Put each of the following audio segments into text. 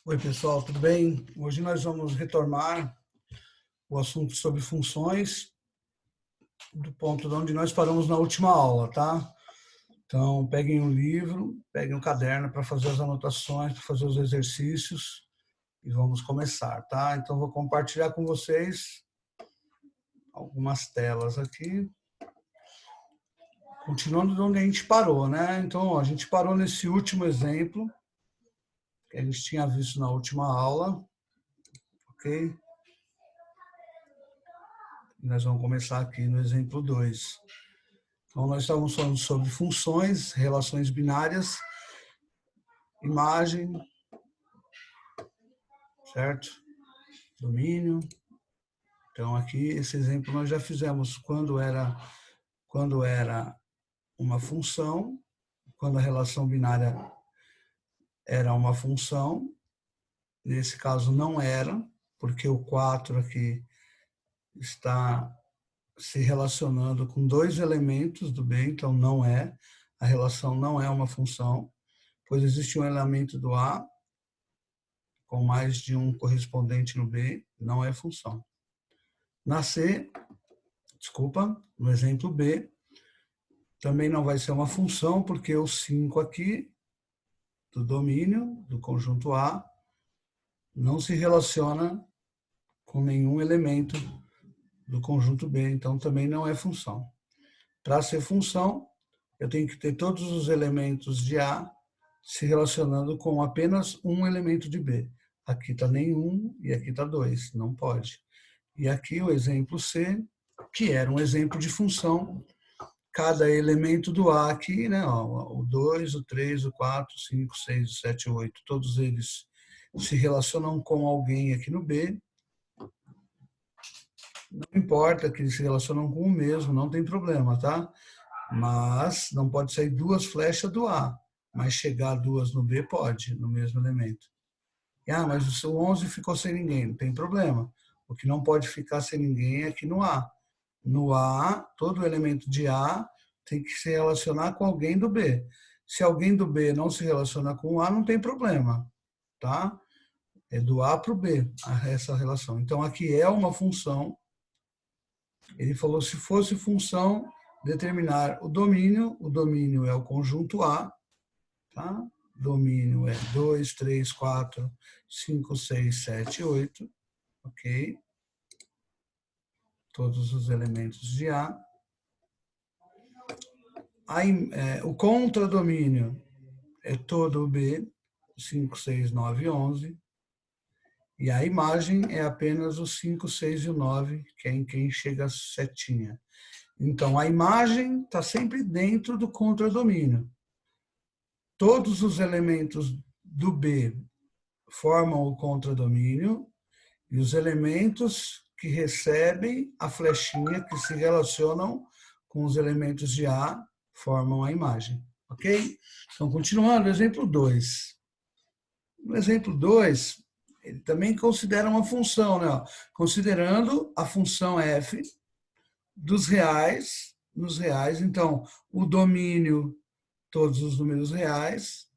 Oi, pessoal, tudo bem? Hoje nós vamos retomar o assunto sobre funções do ponto de onde nós paramos na última aula, tá? Então, peguem um livro, peguem um caderno para fazer as anotações, para fazer os exercícios e vamos começar, tá? Então, vou compartilhar com vocês algumas telas aqui. Continuando de onde a gente parou, né? Então, a gente parou nesse último exemplo que a gente tinha visto na última aula, ok? Nós vamos começar aqui no exemplo 2. Então, nós estávamos falando sobre funções, relações binárias, imagem, certo? Domínio. Então, aqui, esse exemplo nós já fizemos quando era uma função, quando a relação binária era uma função. Nesse caso, não era, porque o 4 aqui está se relacionando com dois elementos do B, então não é. A relação não é uma função, pois existe um elemento do A com mais de um correspondente no B, não é função. Na C, no exemplo B, também não vai ser uma função, porque o 5 aqui, do domínio, do conjunto A, não se relaciona com nenhum elemento do conjunto B, então também não é função. Para ser função, eu tenho que ter todos os elementos de A se relacionando com apenas um elemento de B. Aqui está nenhum e aqui está 2, não pode. E aqui o exemplo C, que era um exemplo de função, cada elemento do A aqui, né, ó, o 2, o 3, o 4, 5, 6, o 7, o 8, todos eles se relacionam com alguém aqui no B. Não importa que eles se relacionam com o mesmo, não tem problema, tá? Mas não pode sair duas flechas do A, mas chegar duas no B pode, no mesmo elemento. Mas o 11 ficou sem ninguém, não tem problema. O que não pode ficar sem ninguém é aqui no A. No A, todo elemento de A tem que se relacionar com alguém do B. Se alguém do B não se relaciona com o A, não tem problema, tá? É do A para o B, essa relação. Então, aqui é uma função. Ele falou, se fosse função, determinar o domínio é o conjunto A, tá? Domínio é 2, 3, 4, 5, 6, 7, 8, ok? Todos os elementos de A. O contradomínio é todo o B, 5, 6, 9, 11. E a imagem é apenas o 5, 6 e o 9, que é em quem chega a setinha. Então, a imagem está sempre dentro do contradomínio. Todos os elementos do B formam o contradomínio e os elementos que recebem a flechinha, que se relacionam com os elementos de A, formam a imagem. Ok? Então, continuando, exemplo 2. No exemplo 2, ele também considera uma função, né? Considerando a função f dos reais, nos reais, então, o domínio, todos os números reais,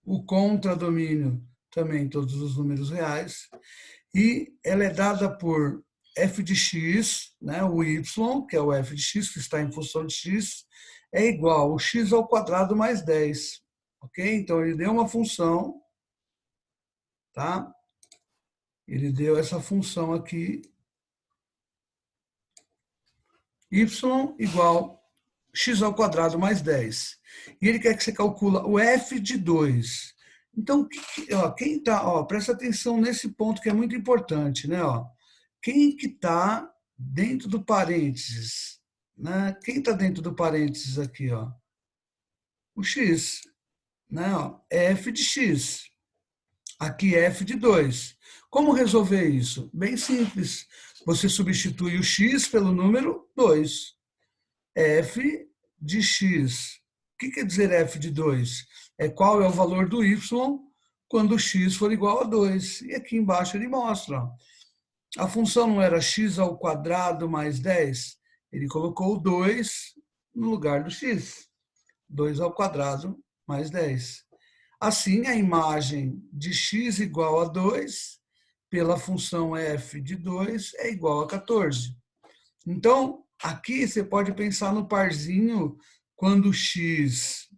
o contradomínio, também todos os números reais, e ela é dada por f de x, né, o y, que é o f de x, que está em função de x, é igual ao x ao quadrado mais 10. Ok? Então, ele deu uma função, tá? Ele deu essa função aqui, y igual x ao quadrado mais 10. E ele quer que você calcule o f de 2. Então, quem está, presta atenção nesse ponto que é muito importante, né? Quem que está dentro do parênteses? Né? Quem está dentro do parênteses aqui? O x. Né? F de x. Aqui f de 2. Como resolver isso? Bem simples. Você substitui o x pelo número 2. F de x. O que quer dizer f de 2? É qual é o valor do y quando x for igual a 2. E aqui embaixo ele mostra. A função não era x ao quadrado mais 10? Ele colocou o 2 no lugar do x. 2 ao quadrado mais 10. Assim, a imagem de x igual a 2, pela função f de 2, é igual a 14. Então, aqui você pode pensar no parzinho quando x,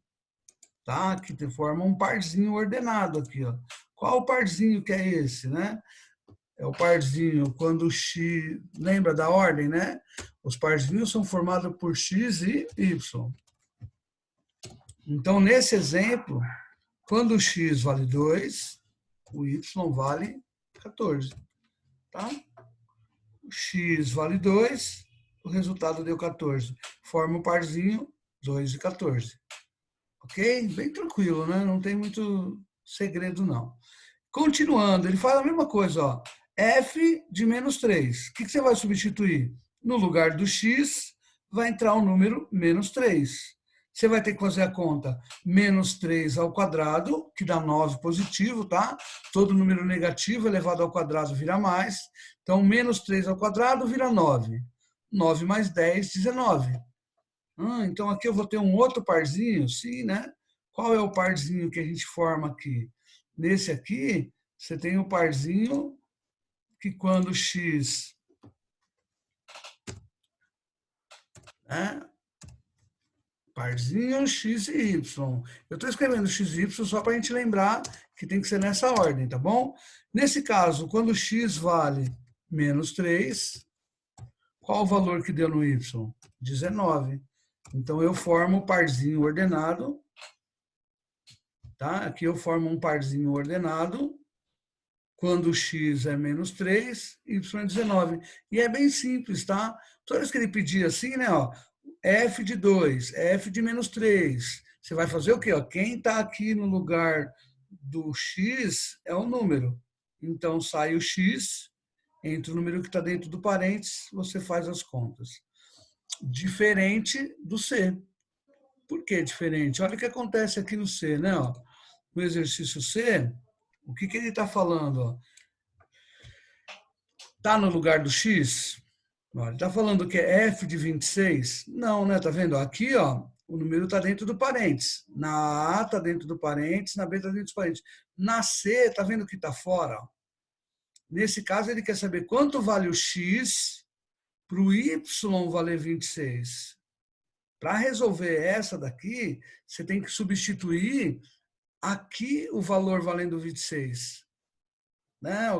tá? Que forma um parzinho ordenado aqui, ó. Qual o parzinho que é esse, né? É o parzinho quando x, lembra da ordem, né? Os parzinhos são formados por x e y. Então, nesse exemplo, quando o x vale 2, o y vale 14, tá? O x vale 2, o resultado deu 14. Forma o parzinho 2 e 14. Ok? Bem tranquilo, né? Não tem muito segredo, não. Continuando, ele faz a mesma coisa, ó. F de menos 3. O que você vai substituir? No lugar do x, vai entrar o número menos 3. Você vai ter que fazer a conta menos 3 ao quadrado, que dá 9 positivo, tá? Todo número negativo elevado ao quadrado vira mais. Então, menos 3 ao quadrado vira 9. 9 mais 10, 19. Então, aqui eu vou ter um outro parzinho? Sim, né? Qual é o parzinho que a gente forma aqui? Nesse aqui, você tem um parzinho que quando x, né? Parzinho x e y. Eu estou escrevendo x e y só para a gente lembrar que tem que ser nessa ordem, tá bom? Nesse caso, quando x vale menos 3, qual o valor que deu no y? 19. Então, eu formo o parzinho ordenado. Tá? Aqui eu formo um parzinho ordenado. Quando x é menos 3, y é 19. E é bem simples, tá? Toda vez que ele pedir assim, né? Ó, f de 2, f de menos 3. Você vai fazer o quê? Ó, quem está aqui no lugar do x é o número. Então, sai o x, entre o número que está dentro do parênteses, você faz as contas. Diferente do C. Por que diferente? Olha o que acontece aqui no C, né? Ó, no exercício C, o que ele está falando? Está no lugar do x? Ele está falando que é f de 26? Não, né? Tá vendo? Aqui, ó, o número está dentro do parênteses. Na A está dentro do parênteses, na B está dentro dos parênteses. Na C, tá vendo que está fora? Ó. Nesse caso, ele quer saber quanto vale o x para o y valer 26. Para resolver essa daqui, você tem que substituir aqui o valor valendo 26. Né?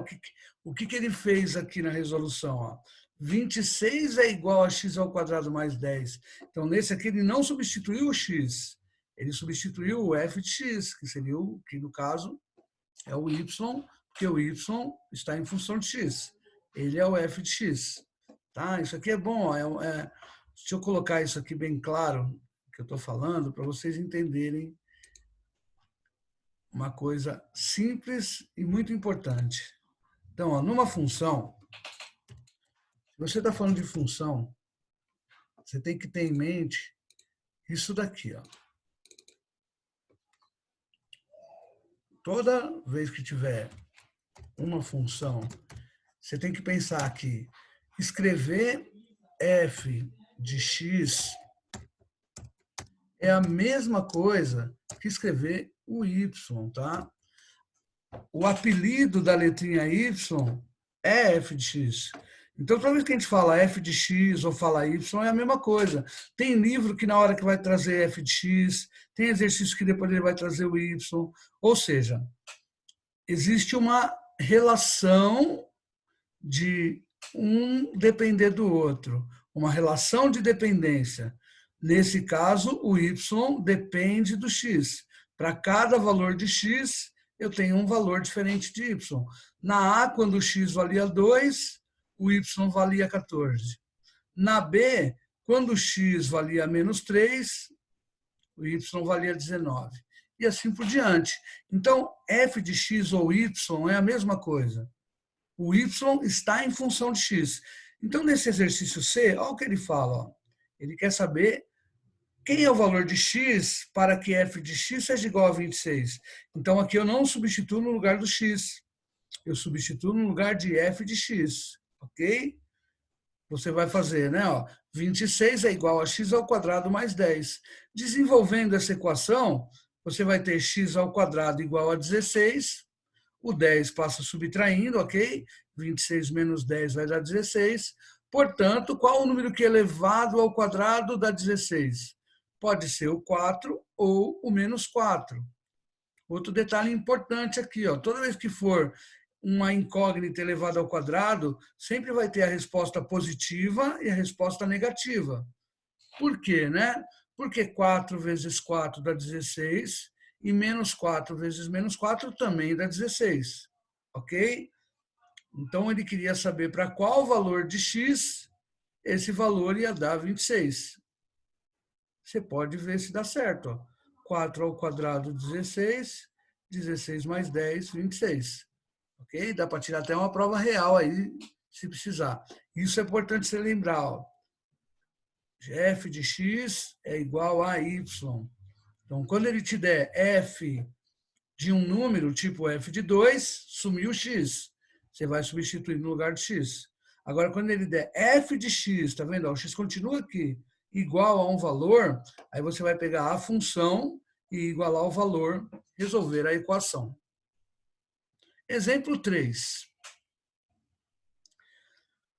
O que ele fez aqui na resolução? Ó? 26 é igual a x ao quadrado mais 10. Então, nesse aqui, ele não substituiu o x. Ele substituiu o f de x, que seria o que, no caso, é o y, porque o y está em função de x. Ele é o f de x. Tá? Isso aqui é bom. Deixa eu colocar isso aqui bem claro, que eu estou falando, para vocês entenderem uma coisa simples e muito importante. Então, ó, numa função, se você está falando de função, você tem que ter em mente isso daqui. Ó. Toda vez que tiver uma função, você tem que pensar que escrever f de x é a mesma coisa que escrever o y, tá? O apelido da letrinha y é f de x. Então, toda vez que a gente fala f de x ou fala y, é a mesma coisa. Tem livro que na hora que vai trazer f de x, tem exercício que depois ele vai trazer o y. Ou seja, existe uma relação de um depender do outro, uma relação de dependência. Nesse caso, o y depende do x. Para cada valor de x, eu tenho um valor diferente de y. Na A, quando o x valia 2, o y valia 14. Na B, quando o x valia menos 3, o y valia 19. E assim por diante. Então, f de x ou y é a mesma coisa. O y está em função de x. Então, nesse exercício C, olha o que ele fala. Ó. Ele quer saber quem é o valor de x para que f de x seja igual a 26. Então, aqui eu não substituo no lugar do x. Eu substituo no lugar de f de x. Ok? Você vai fazer, né? Ó, 26 é igual a x ao quadrado mais 10. Desenvolvendo essa equação, você vai ter x ao quadrado igual a 16, o 10 passa subtraindo, ok? 26 menos 10 vai dar 16. Portanto, qual o número que é elevado ao quadrado dá 16? Pode ser o 4 ou o menos 4. Outro detalhe importante aqui, ó, toda vez que for uma incógnita elevada ao quadrado, sempre vai ter a resposta positiva e a resposta negativa. Por quê, né? Porque 4 vezes 4 dá 16 e menos 4 vezes menos 4 também dá 16, ok? Então, ele queria saber para qual valor de x esse valor ia dar 26. Você pode ver se dá certo. Ó. 4 ao quadrado, 16. 16 mais 10, 26. Ok? Dá para tirar até uma prova real aí, se precisar. Isso é importante você lembrar. Ó. F de x é igual a y. Então, quando ele te der f de um número, tipo f de 2, sumiu o x. Você vai substituir no lugar de x. Agora, quando ele der f de x, tá vendo? O x continua aqui, igual a um valor, aí você vai pegar a função e igualar o valor, resolver a equação. Exemplo 3.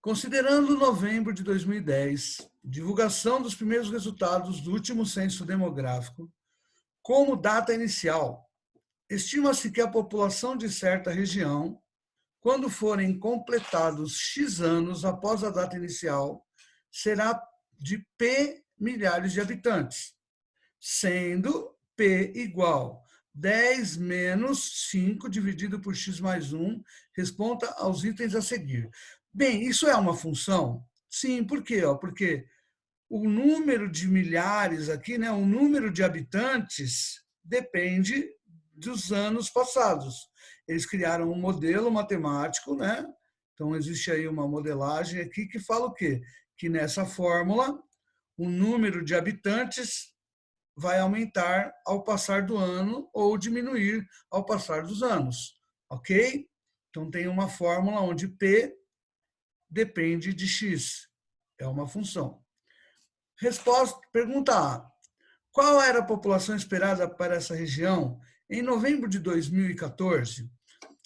Considerando novembro de 2010, divulgação dos primeiros resultados do último censo demográfico, como data inicial, estima-se que a população de certa região, quando forem completados X anos após a data inicial, será de P milhares de habitantes, sendo P igual 10 menos 5 dividido por X mais 1, responda aos itens a seguir. Bem, isso é uma função? Sim, por quê? Porque o número de milhares aqui, né, o número de habitantes, depende dos anos passados. Eles criaram um modelo matemático, né? Então, existe aí uma modelagem aqui que fala o quê? Que nessa fórmula, o número de habitantes vai aumentar ao passar do ano ou diminuir ao passar dos anos, ok? Então, tem uma fórmula onde P depende de X, é uma função. Resposta, pergunta A. Qual era a população esperada para essa região em novembro de 2014?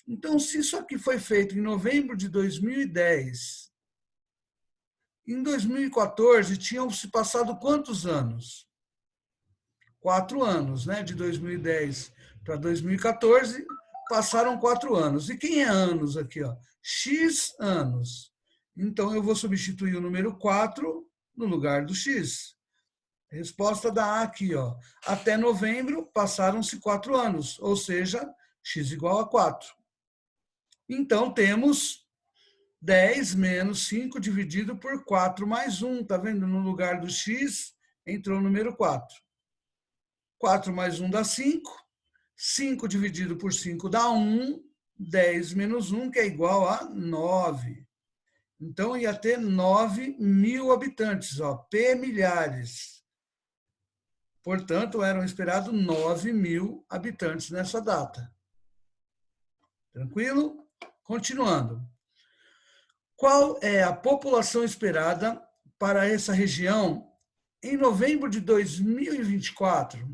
Então, se isso aqui foi feito em novembro de 2010, em 2014 tinham se passado quantos anos? 4 anos, né? De 2010 para 2014, passaram 4 anos. E quem é anos aqui? Ó? X anos. Então, eu vou substituir o número 4 no lugar do X. Resposta da A aqui, ó. Até novembro, passaram-se 4 anos, ou seja, x igual a 4. Então, temos 10 menos 5 dividido por 4 mais 1. Tá vendo? No lugar do x, entrou o número 4. 4 mais 1 dá 5. 5 dividido por 5 dá 1. 10 menos 1, que é igual a 9. Então, ia ter 9 mil habitantes, ó, P milhares. Portanto, eram esperados 9 mil habitantes nessa data. Tranquilo? Continuando. Qual é a população esperada para essa região em novembro de 2024?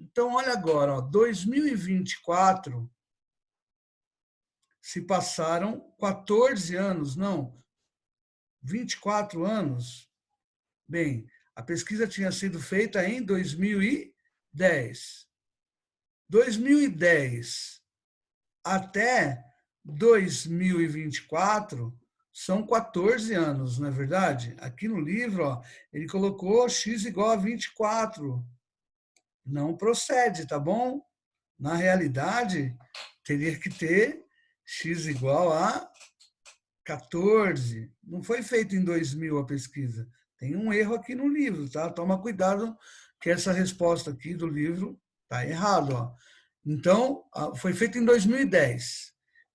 Então, olha agora, ó, 2024 se passaram 14 anos, não, 24 anos. Bem, a pesquisa tinha sido feita em 2010. 2010 até 2024 são 14 anos, não é verdade? Aqui no livro, ó, ele colocou x igual a 24. Não procede, tá bom? Na realidade, teria que ter x igual a 14. Não foi feito em 2000 a pesquisa. Tem um erro aqui no livro, tá? Toma cuidado que essa resposta aqui do livro tá errado, ó. Então, foi feito em 2010.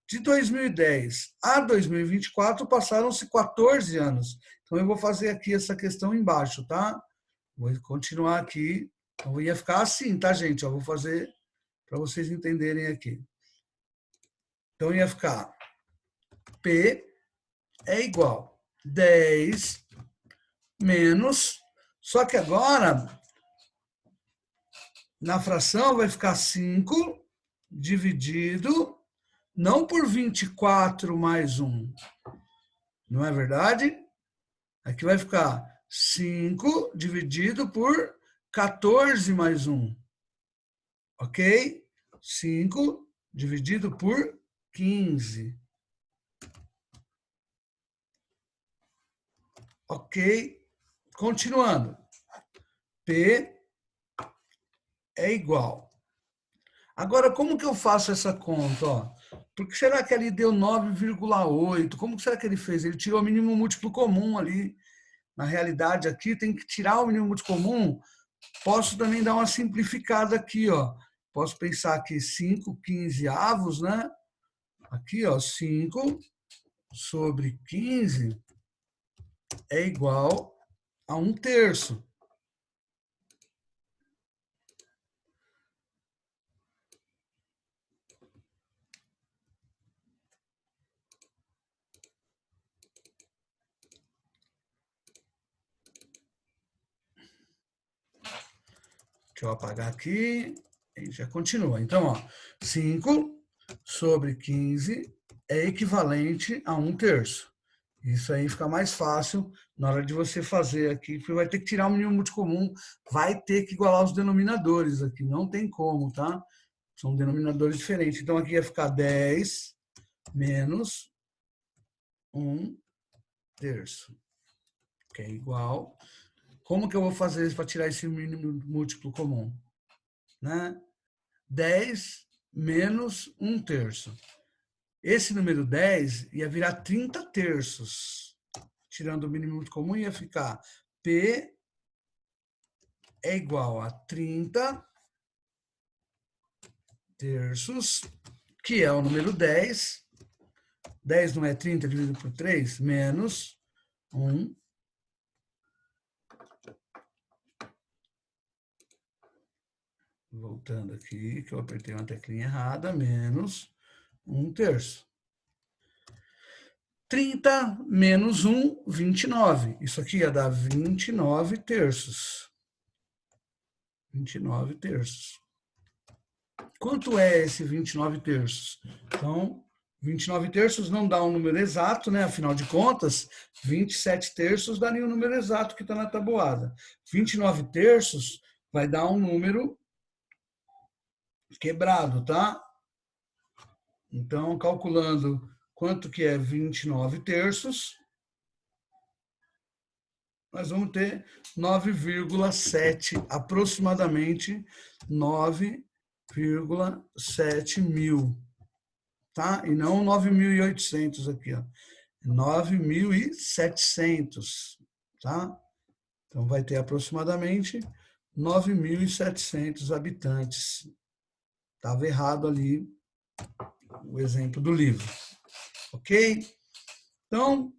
De 2010 a 2024 passaram-se 14 anos. Então, eu vou fazer aqui essa questão embaixo, tá? Vou continuar aqui. Então, ia ficar assim, tá, gente? Eu vou fazer para vocês entenderem aqui. Então, ia ficar P é igual 10 menos, só que agora Na fração vai ficar 5 dividido, não por 24 mais 1, não é verdade? Aqui vai ficar 5 dividido por 14 mais 1, ok? 5 dividido por 15. Ok? Continuando. P é igual. Agora, como que eu faço essa conta? Ó? Por que será que ele deu 9,8? Como que será que ele fez? Ele tirou o mínimo múltiplo comum ali. Na realidade, aqui tem que tirar o mínimo múltiplo comum. Posso também dar uma simplificada aqui, ó. Posso pensar que 5 quinzeavos, né? Aqui, ó, 5 sobre 15 é igual a 1/3. Deixa eu apagar aqui. A gente já continua. Então, ó, 5 sobre 15 é equivalente a 1/3. Isso aí fica mais fácil na hora de você fazer aqui, porque vai ter que tirar o mínimo múltiplo comum, vai ter que igualar os denominadores aqui, não tem como, tá? São denominadores diferentes. Então, aqui ia ficar 10 menos 1/3, que é igual. Como que eu vou fazer isso para tirar esse mínimo múltiplo comum? Né? 10 menos 1/3. Esse número 10 ia virar 30 terços. Tirando o mínimo múltiplo comum, ia ficar P é igual a 30 terços, que é o número 10. 10 não é 30 dividido por 3, menos 1. Voltando aqui, que eu apertei uma teclinha errada, menos 1/3. 30 menos 1, 29. Isso aqui ia dar 29 terços. 29 terços. Quanto é esse 29 terços? Então, 29 terços não dá um número exato, né? Afinal de contas, 27 terços daria um número exato que está na tabuada. 29 terços vai dar um número quebrado, tá? Então, calculando quanto que é 29 terços, nós vamos ter 9,7, aproximadamente 9,7 mil, tá? E não 9.800 aqui, ó. 9.700, tá? Então vai ter aproximadamente 9.700 habitantes. Estava errado ali o exemplo do livro, ok? Então,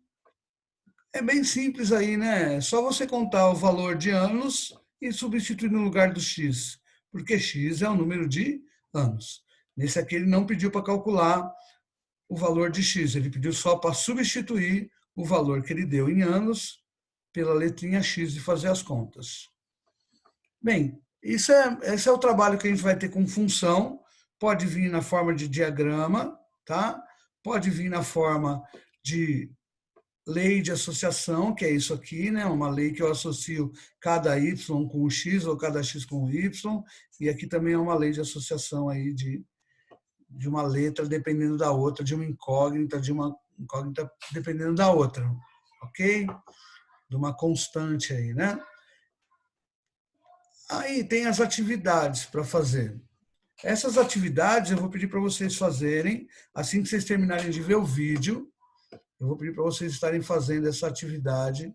é bem simples aí, né? É só você contar o valor de anos e substituir no lugar do x, porque x é o número de anos. Nesse aqui ele não pediu para calcular o valor de x, ele pediu só para substituir o valor que ele deu em anos pela letrinha x e fazer as contas. Bem, esse é o trabalho que a gente vai ter com função, pode vir na forma de diagrama, tá? Pode vir na forma de lei de associação, que é isso aqui, né? Uma lei que eu associo cada y com o x ou cada x com o y, e aqui também é uma lei de associação aí de uma letra dependendo da outra, de uma incógnita dependendo da outra, ok? De uma constante aí, né? Aí tem as atividades para fazer. Essas atividades eu vou pedir para vocês fazerem, assim que vocês terminarem de ver o vídeo, eu vou pedir para vocês estarem fazendo essa atividade,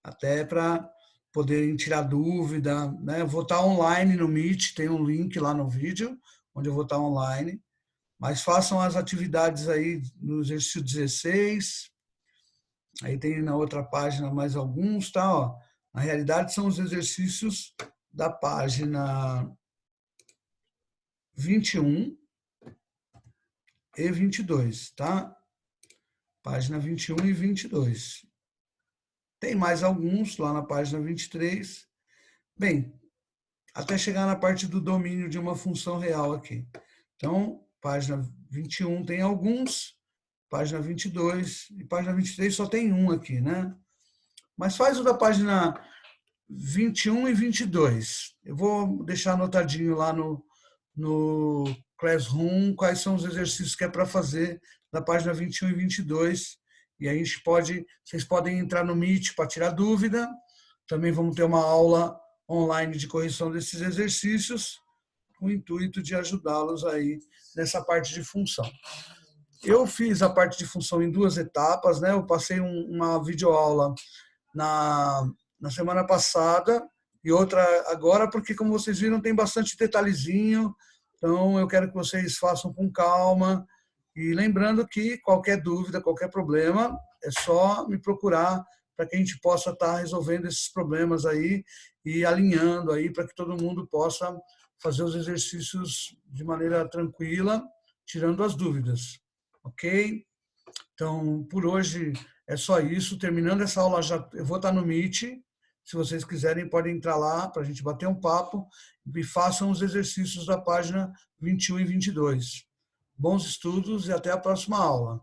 até para poderem tirar dúvida, né? Eu vou estar online no Meet, tem um link lá no vídeo, onde eu vou estar online, mas façam as atividades aí no exercício 16, aí tem na outra página mais alguns, tá? Ó, na realidade são os exercícios da página 21 e 22, tá? Página 21 e 22. Tem mais alguns lá na página 23. Bem, até chegar na parte do domínio de uma função real aqui. Então, página 21 tem alguns, página 22 e página 23 só tem um aqui, né? Mas faz o da página 21 e 22. Eu vou deixar anotadinho lá no Classroom quais são os exercícios que é para fazer da página 21 e 22. E a gente pode, vocês podem entrar no Meet para tirar dúvida. Também vamos ter uma aula online de correção desses exercícios, com o intuito de ajudá-los aí nessa parte de função. Eu fiz a parte de função em 2 etapas, né? Eu passei uma videoaula na semana passada e outra agora, porque, como vocês viram, tem bastante detalhezinho, então eu quero que vocês façam com calma. E lembrando que qualquer dúvida, qualquer problema, é só me procurar para que a gente possa estar resolvendo esses problemas aí e alinhando aí para que todo mundo possa fazer os exercícios de maneira tranquila, tirando as dúvidas. Ok? Então, por hoje é só isso. Terminando essa aula, eu vou estar no Meet. Se vocês quiserem, podem entrar lá para a gente bater um papo e façam os exercícios da página 21 e 22. Bons estudos e até a próxima aula.